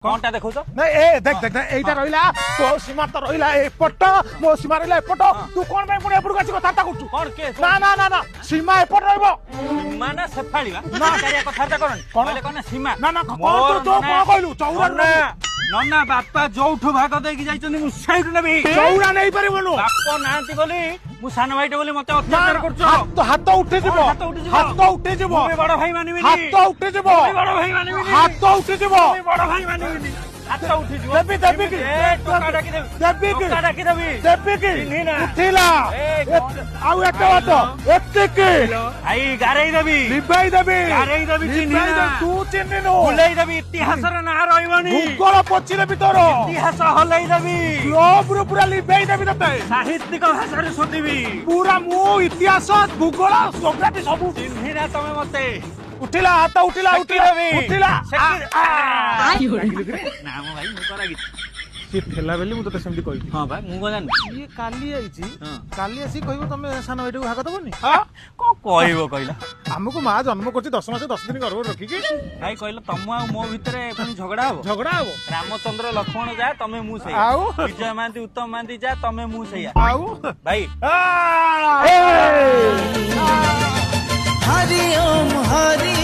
कौनटा देखो तो नहीं ए देख देख देख एटा रहिला तो सीमा तो रहिला एपट मो सीमा रहिला एपट तू कोन भाई पुणी एपट काची कथा करछु कौन के ना ना ना ना सीमा एपट रहबो सीमा ना सेफाळीवा ना कारिया कथा करन कौन? कहले कोन सीमा ना ना कोन तो कोन कहलु चौरा नन्ना बापा जोठो भाग देकी जाइछन मु साइड नेबी चौरा नहीं परिबनु बाप नांती बोली मु सान भाईटे बोली मते अत्याचार करछो हाथ उठे जिवो हाथ उठे जिवो मैं बड़ भाई मानिबिनी हाथ उठे जिवो बड़ भाई मानिबिनी हाथ उठे जिवो बड़ भाई मानिबिनी हाथ उठे जिवो देबी देबी की ए टोका डाकी देबी देबी की टोका डाकी देबी देबी की चिन्हिना उठिला आउ एटा बात एते की भाई गारेई देबी लिबाई देबी गारेई देबी चिन्हिना तू चिन्हिनु भुलाई देबी इतिहास रे ना रहइबनी भूगोल पछिले भीतर इतिहास हलाई देबी ग्लोब रो पूरा लिबाई देबी तते साहित्यिक भाषा रे सोदिबी पूरा मु इतिहास भूगोल ज्योग्राफी सब चिन्हिना तमे मते उठिला हाथ उठिला उठिला उठिला ना मो भाई मु करा से ठेला बेली मु तते सेमती कहि हां भाई मु गजान ये काली आइची काली आसी कहबो तमे सानो बेटी को भाग दबनी हां को कहइबो कहला हमको मां जन्म करछि 10 मास 10 दिन गर्भ रखी की भाई कहला तम आ मो भितरे पुनी झगड़ा हो झगड़ा हबो रामचंद्र लक्ष्मण जा तमे मु सही आउ विजय मानती उत्तम मानती जा तमे मु सही आउ भाई हरि ओम हरि